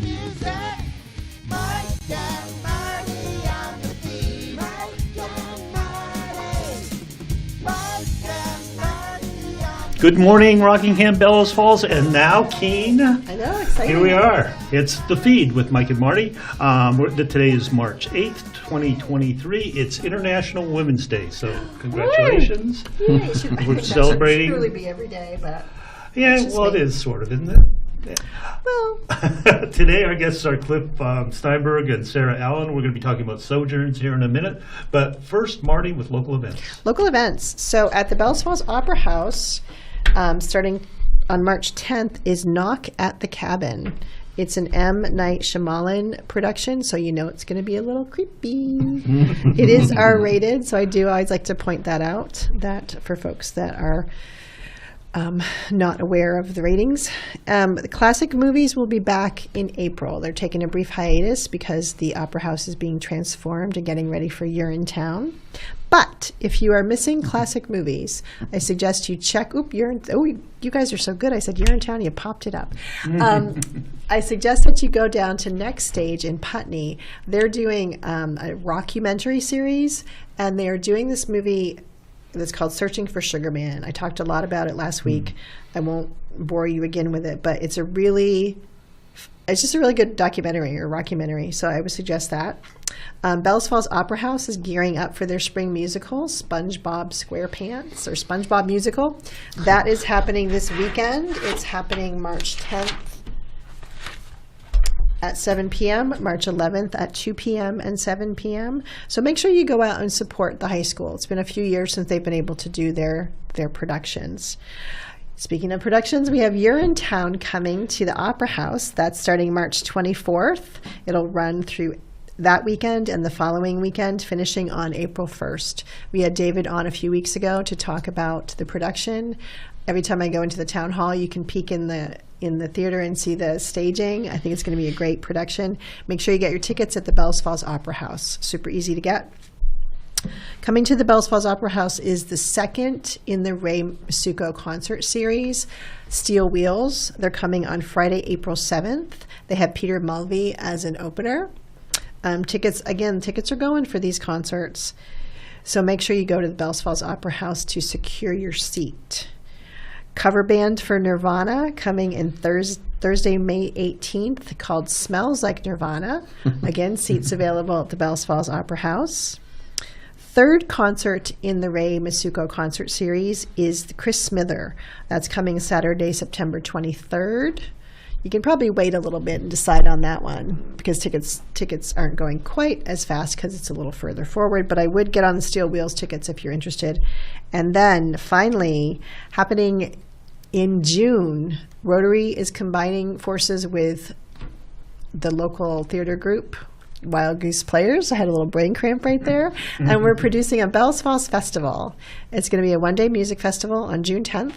music. Mike and Marty on the beat. Mike and Marty. Mike and Marty on the Good morning, Rockingham, Bellows Falls, and now Keene. I know, exciting. Here we are. It's The Feed with Mike and Marty. Today is March 8th, 2023. It's International Women's Day, so congratulations. Yay. Should, I We're think celebrating. That should truly be every day, but Yeah, just well, me. it is sort of, isn't it? Yeah. well, Today, our guests are Cliff Steinberg and Sarah Allen. We're going to be talking about Sojourns here in a minute. But first, Marty with local events. local events. So at the Bells Falls Opera House, starting on March 10th, is Knock at the Cabin. It's an M. Night Shyamalan production, so you know it's going to be a little creepy. It is R-rated, so I do always like to point that out, that for folks that are not aware of the ratings. The classic movies will be back in April. They're taking a brief hiatus because the Opera House is being transformed and getting ready for Urinetown. But if you are missing classic movies, I suggest you check. You guys are so good. I said Urinetown, you popped it up. I suggest that you go down to Next Stage in Putney. They're doing a rockumentary series, and they are doing this movie that's called Searching for Sugar Man. I talked a lot about it last week. I won't bore you again with it, but it's just a really good documentary or rockumentary, so I would suggest that. Bells Falls Opera House is gearing up for their spring musical, SpongeBob SquarePants, or SpongeBob Musical. That is happening this weekend. It's happening March 10th at 7 p.m., March 11th at 2 p.m. and 7 p.m. So make sure you go out and support the high school. It's been a few years since they've been able to do their productions. Speaking of productions, we have Urinetown coming to the Opera House. That's starting March 24th. It'll run through that weekend and the following weekend, finishing on April 1st. We had David on a few weeks ago to talk about the production. Every time I go into the town hall, you can peek in the theater and see the staging. I think it's going to be a great production. Make sure you get your tickets at the Bells Falls Opera House. Super easy to get. Coming to the Bells Falls Opera House is the second in the Ray Masuko concert series, Steel Wheels. They're coming on Friday, April 7th. They have Peter Mulvey as an opener. Tickets are going for these concerts. So make sure you go to the Bells Falls Opera House to secure your seat. Cover band for Nirvana coming in Thursday, May 18th, called Smells Like Nirvana. Again, seats available at the Bells Falls Opera House. Third concert in the Ray Masuko concert series is the Chris Smither. That's coming Saturday, September 23rd. You can probably wait a little bit and decide on that one because tickets aren't going quite as fast because it's a little further forward, but I would get on the Steel Wheels tickets if you're interested. And then finally, happening in June, Rotary is combining forces with the local theater group, Wild Goose Players. I had a little brain cramp right there. And we're producing a Bells Falls Festival. It's going to be a one-day music festival on June 10th.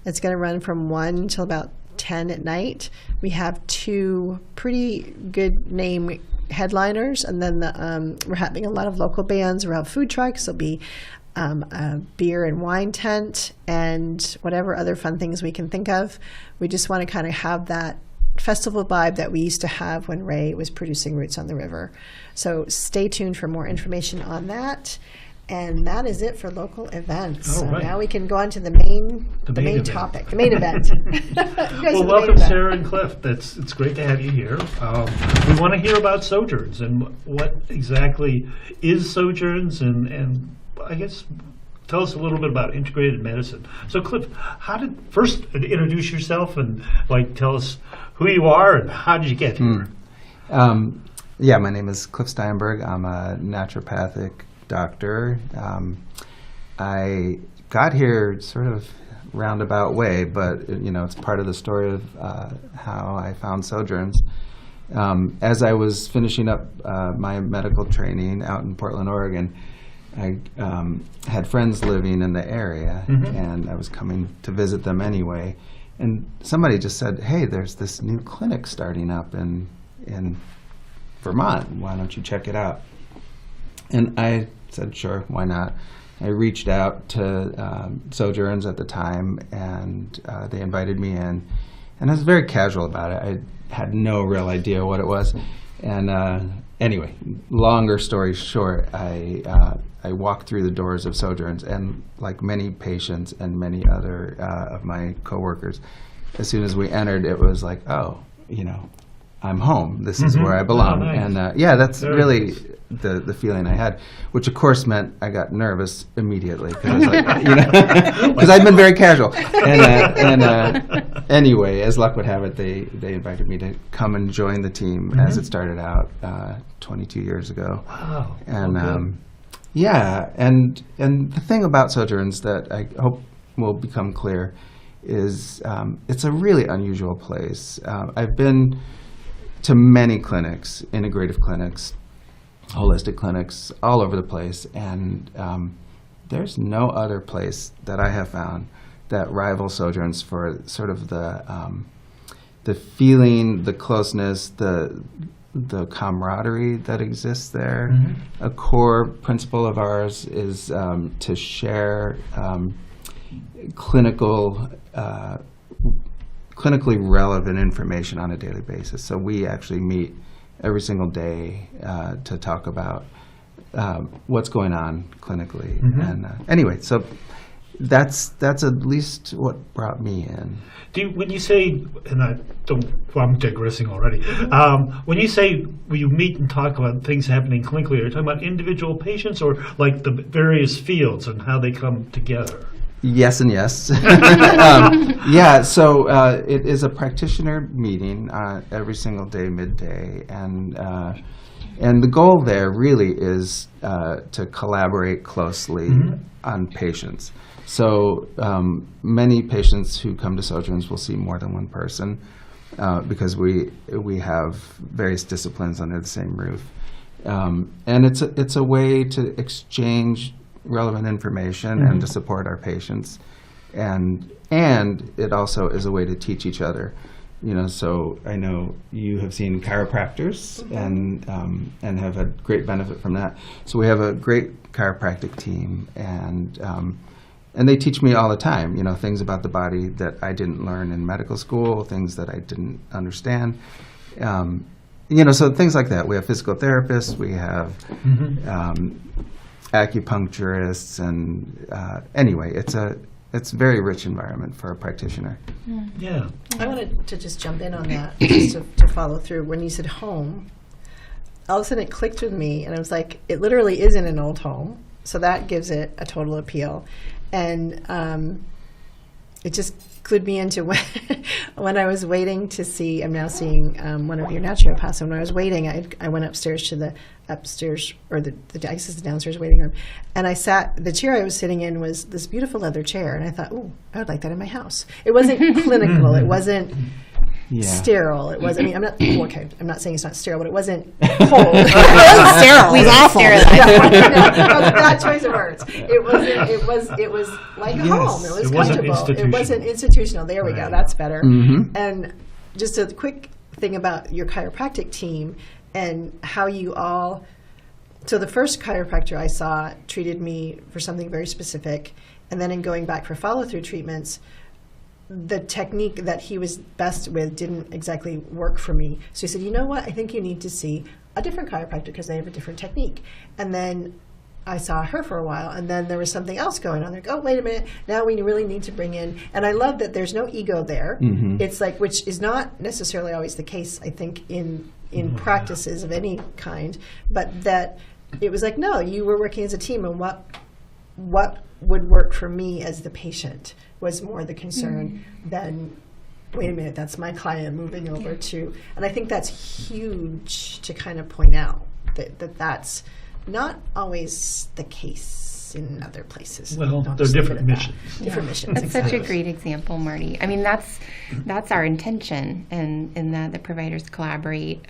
It's going to run from 1 till about 10 at night. We have two pretty good name headliners, and then we're having a lot of local bands. We'll have food trucks. There'll be a beer and wine tent and whatever other fun things we can think of. We just want to kind of have that festival vibe that we used to have when Ray was producing Roots on the River. So stay tuned for more information on that. And that is it for local events. So right. now we can go on to the main event. topic, the main event. Well, welcome, Sarah and Cliff. It's great to have you here. We want to hear about Sojourns and what exactly is Sojourns, and I guess tell us a little bit about integrated medicine. So, Cliff, first introduce yourself and tell us who you are and how did you get here? My name is Cliff Steinberg. I'm a naturopathic doctor. I got here sort of roundabout way, but it's part of the story of how I found Sojourns. As I was finishing up my medical training out in Portland, Oregon, I had friends living in the area, and I was coming to visit them anyway. And somebody just said, "Hey, there's this new clinic starting up in Vermont. Why don't you check it out?" And I said, "Sure, why not?" I reached out to Sojourns at the time, and they invited me in. And I was very casual about it. had no real idea what it was. And anyway, longer story short, I walked through the doors of Sojourns, and like many patients and many other of my coworkers, as soon as we entered, it was like, oh, I'm home. This is where I belong. Oh, nice. And that's Very really nice. the feeling I had, which of course meant I got nervous immediately because I was like, because I've been very casual. And anyway, as luck would have it, they invited me to come and join the team as it started out 22 years ago. Wow. And Okay. yeah, and the thing about Sojourns that I hope will become clear is it's a really unusual place. I've been to many clinics, integrative clinics, holistic clinics, all over the place, and there's no other place that I have found that rivals Sojourns for sort of the feeling, the closeness, the camaraderie that exists there. A core principle of ours is to share clinically relevant information on a daily basis. So we actually meet every single day to talk about what's going on clinically. And anyway, so that's at least what brought me in. When you say, and I'm digressing already. When you say you meet and talk about things happening clinically, are you talking about individual patients or like the various fields and how they come together? Yes and yes. Yeah, so it is a practitioner meeting every single day, midday, and the goal there really is to collaborate closely on patients. So many patients who come to Sojourns will see more than one person because we have various disciplines under the same roof, and it's a way to exchange relevant information and to support our patients, and it also is a way to teach each other. So I know you have seen chiropractors and have had great benefit from that. So we have a great chiropractic team, and they teach me all the time, things about the body that I didn't learn in medical school, things that I didn't understand. So things like that. We have physical therapists, we have acupuncturists, and anyway, it's a very rich environment for a practitioner. Yeah. I wanted to just jump in on that, just to follow through. When you said home, all of a sudden it clicked with me, and I was like, it literally is in an old home, so that gives it a total appeal. And it just clued me into when I was waiting to see, I'm now seeing one of your naturopaths, and when I was waiting, I went upstairs to the I guess it's the downstairs waiting room, and the chair I was sitting in was this beautiful leather chair, and I thought, oh, I would like that in my house. It wasn't clinical, it wasn't sterile, it was, I'm not saying it's not sterile, but it wasn't cold. It wasn't sterile, it was awful. Bad choice of words. It was like a home, it was comfortable. It wasn't institutional, there we go, that's better. And just a quick thing about your chiropractic team and how you all, so the first chiropractor I saw treated me for something very specific, and then in going back for follow-through treatments, the technique that he was best with didn't exactly work for me. So he said, you know what, I think you need to see a different chiropractor because they have a different technique. And then I saw her for a while, and then there was something else going on. Like, oh, wait a minute, now we really need to bring in, and I love that there's no ego there. It's like, which is not necessarily always the case, I think, in practices of any kind, but that it was like, no, you were working as a team, and what would work for me as the patient was more the concern than, wait a minute, that's my client moving over to, and I think that's huge to kind of point out, that's not always the case in other places. Well, they're different missions. Different missions. That's exactly. such a great example, Marty. I mean, that's our intention, and in that the providers collaborate.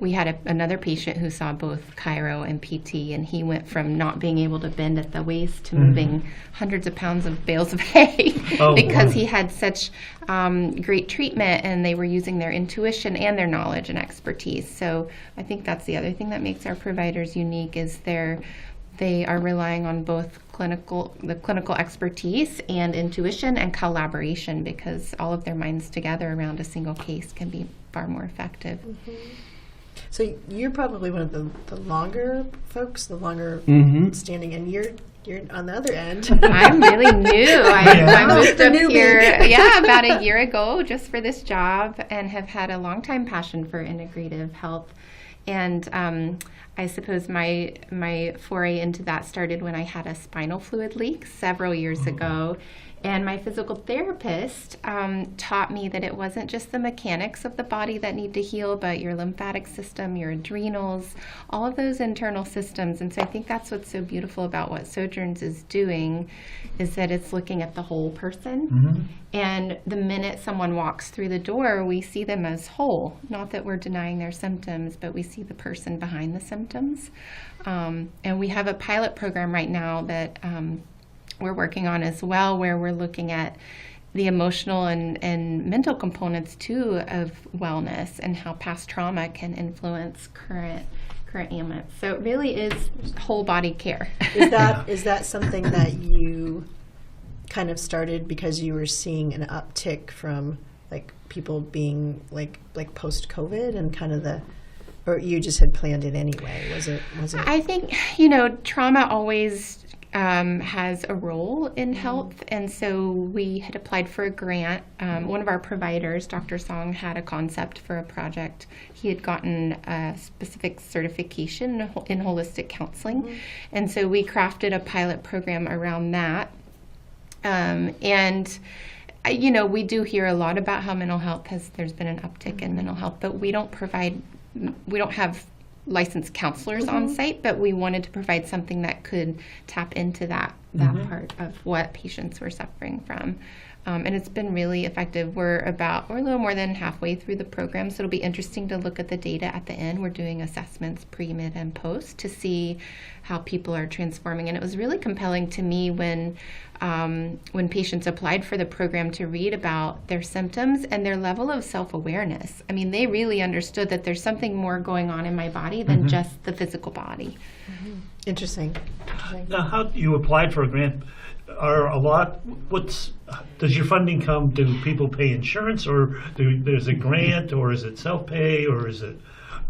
We had another patient who saw both chiro and PT, and he went from not being able to bend at the waist to moving hundreds of pounds of bales of hay because he had such great treatment, and they were using their intuition and their knowledge and expertise. So I think that's the other thing that makes our providers unique is their they are relying on both the clinical expertise and intuition and collaboration, because all of their minds together around a single case can be far more effective. So you're probably one of the longer folks, the longer standing, and you're on the other end. I'm really new. I moved up Newbie. here, about a year ago, just for this job, and have had a long time passion for integrative health. And I suppose my foray into that started when I had a spinal fluid leak several years ago. And my physical therapist taught me that it wasn't just the mechanics of the body that need to heal, but your lymphatic system, your adrenals, all of those internal systems. And so I think that's what's so beautiful about what Sojourns is doing, is that it's looking at the whole person. And the minute someone walks through the door, we see them as whole. Not that we're denying their symptoms, but we see the person behind the symptoms. And we have a pilot program right now that we're working on as well, where we're looking at the emotional and mental components too of wellness, and how past trauma can influence current ailments. So it really is whole body care. Is that something that you kind of started because you were seeing an uptick from like people being like post-COVID and kind of or you just had planned it anyway? Was it? I think, trauma always has a role in health, and so we had applied for a grant. One of our providers, Dr. Song, had a concept for a project. He had gotten a specific certification in holistic counseling, and so we crafted a pilot program around that. And we do hear a lot about how mental health there's been an uptick in mental health, but we don't have licensed counselors on site, but we wanted to provide something that could tap into that part of what patients were suffering from. And it's been really effective. We're a little more than halfway through the program, so it'll be interesting to look at the data at the end. We're doing assessments pre, mid, and post to see how people are transforming. And it was really compelling to me when patients applied for the program to read about their symptoms and their level of self-awareness. I mean, they really understood that there's something more going on in my body than just the physical body. Interesting. Now, how you applied for a grant? Does your funding come? Do people pay insurance, or there's a grant, or is it self-pay, or is it?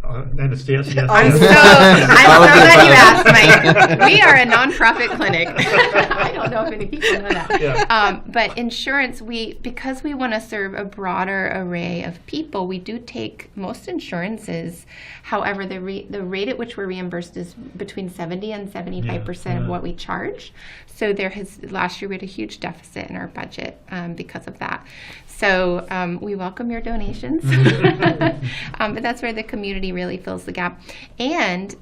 And it's yes. I'm so glad you asked, Mike. We are a nonprofit clinic. I don't know if many people know that. Yeah. But insurance, because we want to serve a broader array of people, we do take most insurances. However, the rate at which we're reimbursed is between 70 and 75% of what we charge. So last year we had a huge deficit in our budget because of that. So we welcome your donations, but that's where the community really fills the gap. And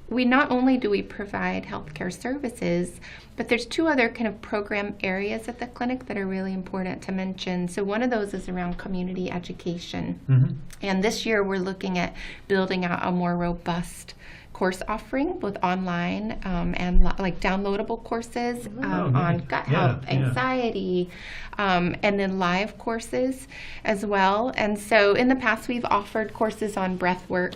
we not only do we provide healthcare services, but there's two other kind of program areas at the clinic that are really important to mention. So one of those is around community education. And this year we're looking at building out a more robust course offering, both online and like downloadable courses on gut health, anxiety, and then live courses as well. And so in the past we've offered courses on breath work.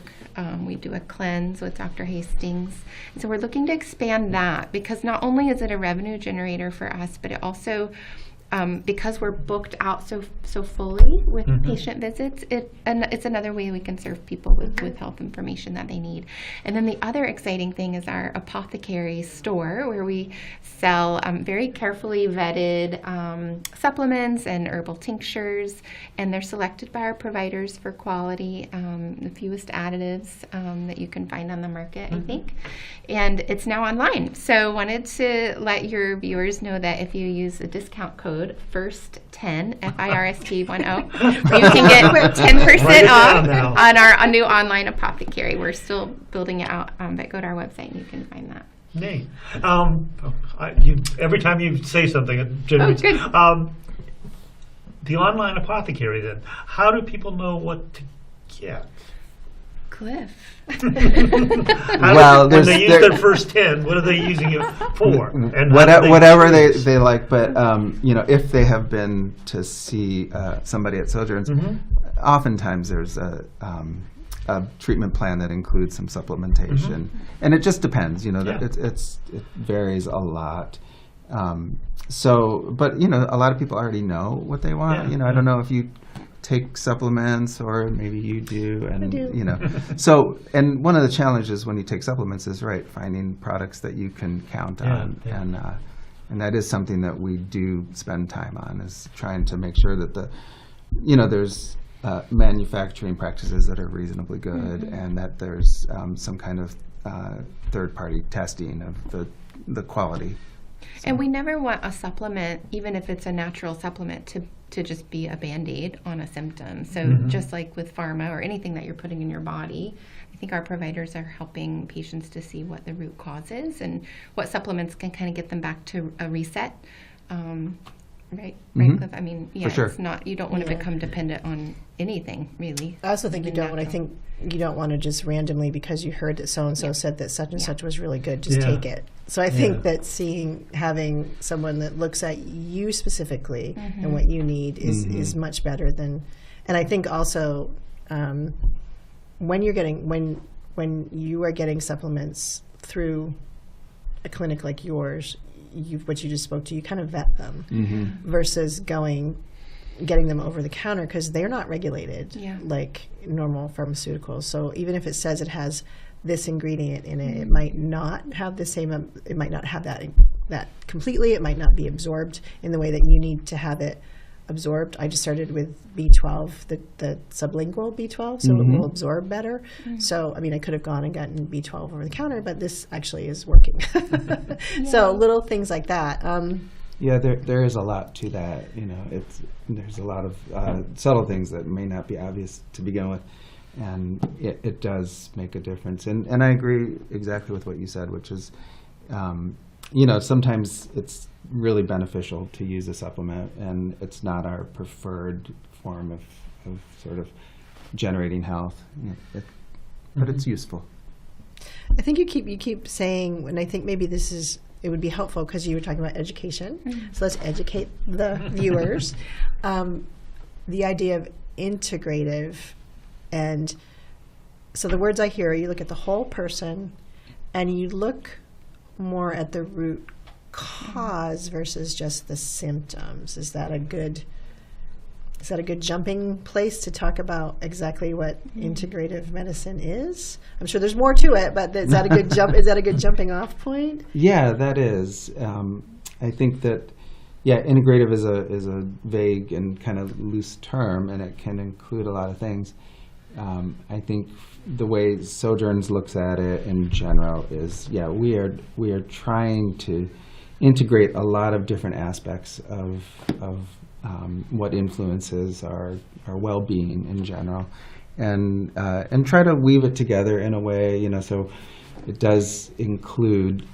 We do a cleanse with Dr. Hastings. And so we're looking to expand that, because not only is it a revenue generator for us, but it also because we're booked out so fully with patient visits, it's another way we can serve people with health information that they need. And then the other exciting thing is our apothecary store, where we sell very carefully vetted supplements and herbal tinctures, and they're selected by our providers for quality, the fewest additives that you can find on the market, I think. And it's now online. So wanted to let your viewers know that if you use a discount code FIRST10, FIRST10, you can get 10% off on our new online apothecary. We're still building it out, but go to our website and you can find that. Neat. Every time you say something, it generates. Good. The online apothecary, then, how do people know what to get? Cliff. When they use their first 10, what are they using it for? And whatever they like, but if they have been to see somebody at Sojourns, oftentimes there's a a treatment plan that includes some supplementation, and it just depends. You know, Yeah. it varies a lot. But a lot of people already know what they want. Yeah, I don't know if you take supplements, or maybe you do, and I do. So, and one of the challenges when you take supplements is finding products that you can count Yeah, on, yeah. and that is something that we do spend time on, is trying to make sure that there's manufacturing practices that are reasonably good, and that there's some kind of third-party testing of the quality. And we never want a supplement, even if it's a natural supplement, to just be a Band-Aid on a symptom. So just like with pharma or anything that you're putting in your body, I think our providers are helping patients to see what the root cause is and what supplements can kind of get them back to a reset. Right, Cliff? I mean, yeah, For sure. It's not, you don't want to become dependent on anything, really. I also think you Even don't want to natural. think you don't want to just randomly, because you heard that so and so said that such and such was really good, just Yeah. take it. So I think Yeah. that having someone that looks at you specifically and what you need is much better than. And I think also when you are getting supplements through a clinic like yours, what you just spoke to, you kind of vet them versus getting them over the counter, because they're not regulated like normal pharmaceuticals. So even if it says it has this ingredient in it, it might not have the same. It might not have that completely. It might not be absorbed in the way that you need to have it absorbed. I just started with B12, the sublingual B12, so it will absorb better. So, I mean, I could have gone and gotten B12 over the counter, but this actually is working. So little things like that. Yeah, there is a lot to that. There's a lot of subtle things that may not be obvious to begin with, and it does make a difference. And I agree exactly with what you said, which is, sometimes it's really beneficial to use a supplement, and it's not our preferred form of sort of generating health, but it's useful. I think you keep saying, and I think maybe it would be helpful because you were talking about education. So let's educate the viewers. The idea of integrative, and so the words I hear, you look at the whole person, and you look more at the root cause versus just the symptoms. Is that a good jumping place to talk about exactly what integrative medicine is? I'm sure there's more to it, but is that a good is that a good jumping off point? Yeah, that is. I think that integrative is a vague and kind of loose term, and it can include a lot of things. I think the way Sojourns looks at it in general is, we are trying to integrate a lot of different aspects of what influences our well-being in general, and try to weave it together in a way, so it does include,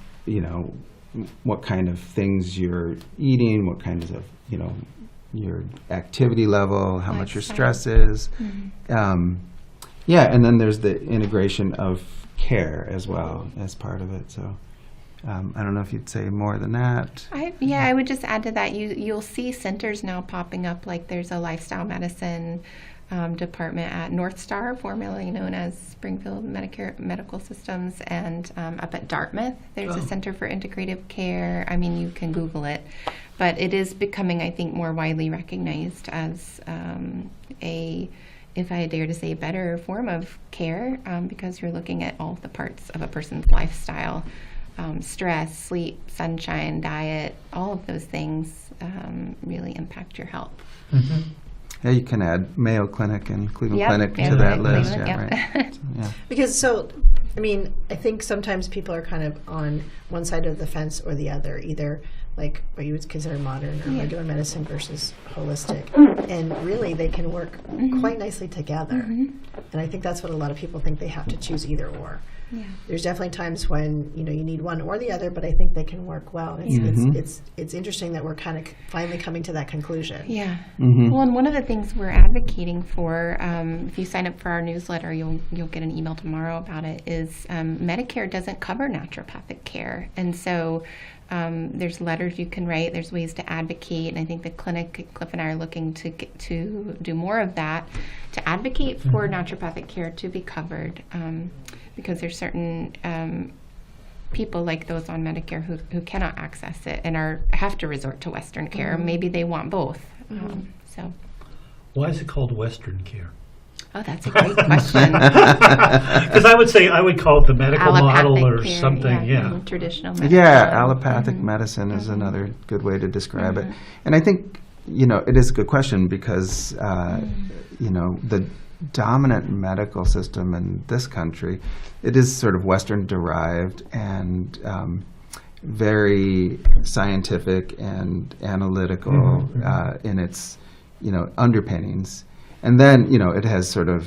what kind of things you're eating, what kinds of, your activity level, how much your stress is. And then there's the integration of care as well as part of it. So I don't know if you'd say more than that. I would just add to that. You'll see centers now popping up, like there's a lifestyle medicine department at North Star, formerly known as Springfield Medical Systems, and up at Dartmouth, there's a Center for Integrative Care. I mean, you can Google it, but it is becoming, I think, more widely recognized as if I dare to say, better form of care, because you're looking at all the parts of a person's lifestyle. Stress, sleep, sunshine, diet, all of those things really impact your health. Yeah, you can add Mayo Clinic and Cleveland Yep, Clinic Mayo to that Clinic, list. Cleveland, Right. Yeah. Because I think sometimes people are kind of on one side of the fence or the other, either like what you would consider modern or regular medicine versus holistic. And really, they can work quite nicely together. And I think that's what a lot of people think, they have to choose either or. There's definitely times when you need one or the other, but I think they can work well. It's interesting that we're kind of finally coming to that conclusion. Yeah. Well, and one of the things we're advocating for, if you sign up for our newsletter, you'll get an email tomorrow about it, is Medicare doesn't cover naturopathic care. And so there's letters you can write, there's ways to advocate, and I think the clinic, Cliff and I are looking to get to do more of that, to advocate for naturopathic care to be covered, because there's certain people like those on Medicare who cannot access it and have to resort to Western care. Maybe they want both. So, Why is it called Western care? oh, that's a great question. Because I would call it the medical model or Allopathic care, something. Yeah. Traditional medicine. Yeah, allopathic medicine is another good way to describe it. And I think, it is a good question because, the dominant medical system in this country, it is sort of Western derived and very scientific and analytical in its, underpinnings. And then, it has sort of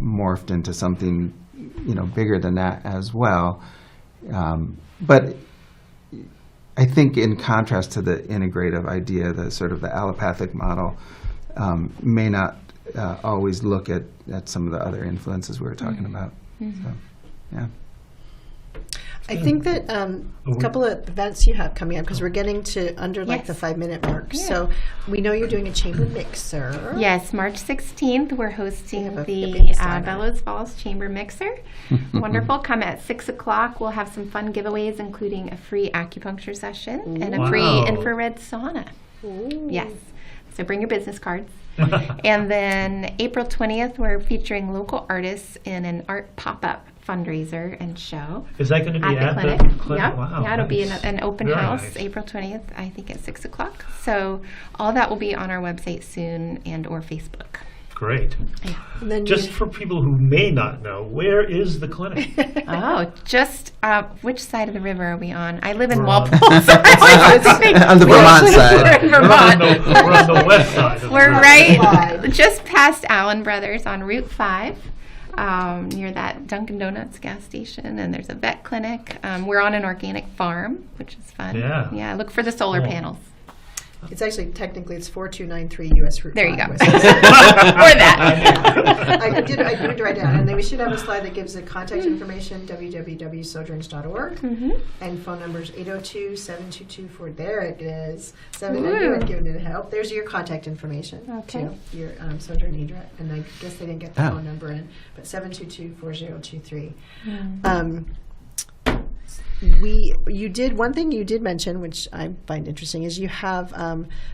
morphed into something, bigger than that as well. But I think in contrast to the integrative idea, the sort of the allopathic model may not always look at some of the other influences we were talking about. So, yeah. I think that a couple of events you have coming up, because we're getting to under the 5-minute mark. Yeah. So we know you're doing a chamber mixer. Yes, March 16th, we're hosting You have a the big sign-up. Bellows Falls Chamber Mixer. Wonderful. Come at 6 o'clock. We'll have some fun giveaways, including a free acupuncture session and a free Wow. infrared sauna. Ooh. Yes. So bring your business cards. And then April 20th, we're featuring local artists in an art pop-up fundraiser and show. Is that going to be At the clinic. clinic? Yeah, Wow, yeah, it'll be nice. an open Very house, nice. April 20th, I think at 6 o'clock. So all that will be on our website soon and or Facebook. Great. And then Just for people who may not know, where is the clinic? Oh, just which side of the river are we on? I live in We're Walpole. on- so I was thinking- On the Vermont side. We're in Vermont. We're on the west side of the We're river. right just past Allen Brothers on Route 5. Near that Dunkin' Donuts gas station, and there's a vet clinic. We're on an organic farm, which is fun. Yeah. Look for the solar Cool. panels. it's actually technically it's 4293 US Route There you 5 go. West. Or that. I did write down, and then we should have a slide that gives the contact information, www.sojourns.org, and phone numbers 802-722-4. There it is. I knew I'd given it help. There's your contact information, Okay. too, your Sojourn Edra, and I guess they didn't get the Oh. phone number in, but 722-4023. One thing you did mention, which I find interesting, is you have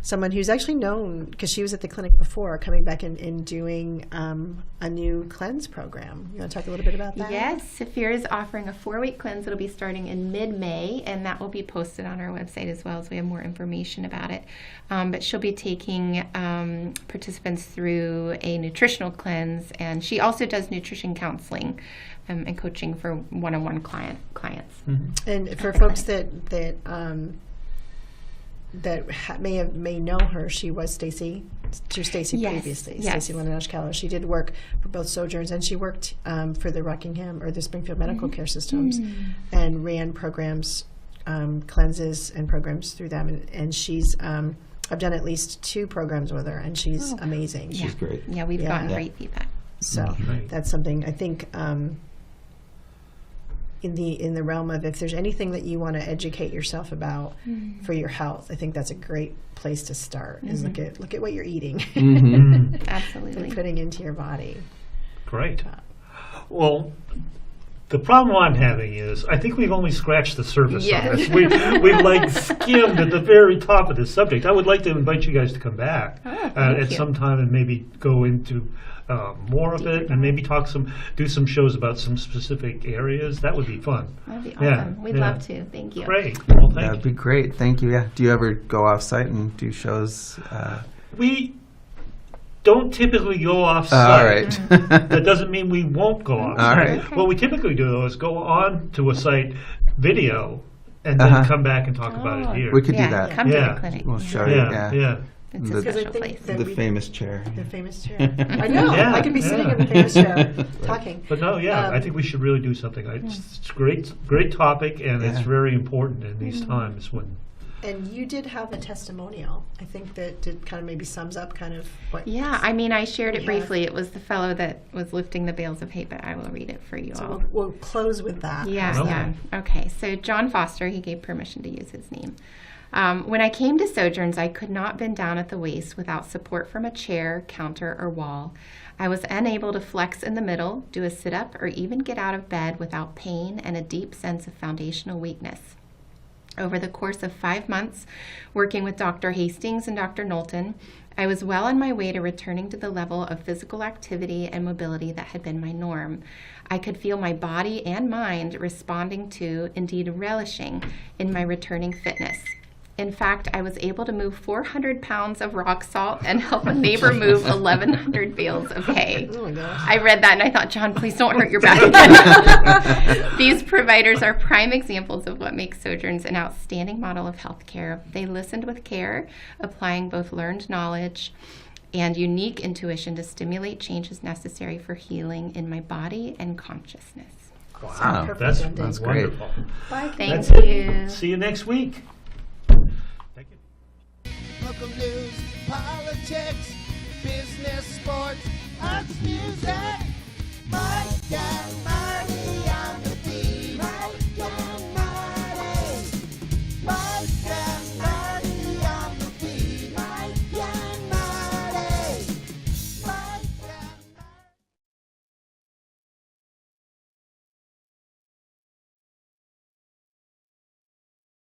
someone who's actually known, because she was at the clinic before, coming back and doing a new cleanse program. You want to talk a little bit about that? Yes, Saphir is offering a 4-week cleanse. It'll be starting in mid-May, and that will be posted on our website as well, so we have more information about it. But she'll be taking participants through a nutritional cleanse, and she also does nutrition counseling and coaching for one-on-one clients. And for folks that may know her, she was Stacy Yes, previously. yes. Stacy Leninash-Callow. She did work for both Sojourns, and she worked for the Rockingham or the Springfield Medical Care Systems, and ran programs, cleanses and programs through them. And she's I've done at least 2 programs with her, and she's amazing. She's great. Yeah, we've Yeah. gotten Yeah. great feedback. So Right. that's something I think in the realm of, if there's anything that you want to educate yourself about for your health, I think that's a great place to start. Is look at what you're eating and Absolutely. putting into your body. Great. Well, the problem I'm having is I think we've only scratched the surface Yes. on this. We've like skimmed at the very top of this subject. I would like to invite you guys to come back thank at you. some time and maybe go into more of it, and maybe do some shows about some specific areas. That would be fun. That'd be Yeah, awesome. We'd yeah. love to. Thank you. Great. Well, thank That'd you. be great. Thank you. Yeah. Do you ever go off site and do shows? We don't typically go off All site. right. That doesn't mean we won't go off All site. right. Okay. What we typically do, though, is go on to a site, video, and then Uh-huh. come back and talk about it here. We could Yeah, do that. come to Yeah. the clinic. We'll Yeah. show you. yeah, Yeah. yeah. It's The- a 'Cause I special think place. that The we- famous chair. The famous chair. I know. Yeah, I could be sitting yeah. in the famous chair talking. But no, yeah, I Um, think we should really do something. It's great topic, and it's Yeah. very important in these Mm-hmm. times when. And you did have a testimonial. I think that did kind of maybe sums up kind of what. Yeah, I mean, I shared it Yeah. briefly. It was the fellow that was lifting the bales of hay, but I will read it for you So all. we'll close with that. Yeah, Okay. yeah. Okay, so John Foster, he gave permission to use his name. When I came to Sojourns, I could not bend down at the waist without support from a chair, counter, or wall. I was unable to flex in the middle, do a sit-up, or even get out of bed without pain and a deep sense of foundational weakness. Over the course of 5 months, working with Dr. Hastings and Dr. Knowlton, I was well on my way to returning to the level of physical activity and mobility that had been my norm. I could feel my body and mind responding to, indeed relishing, in my returning fitness. In fact, I was able to move 400 pounds of rock salt and help a neighbor move 1,100 bales of hay. Oh my gosh. I read that and I thought, John, please don't hurt your back again. These providers are prime examples of what makes Sojourns an outstanding model of healthcare. They listened with care, applying both learned knowledge and unique intuition to stimulate changes necessary for healing in my body and consciousness. Wow, Perfect that's ending. That's great. wonderful. Bye. Thank That's you. it. See you next week. Thank you. Local news, politics, business, sports, arts, music. Mike and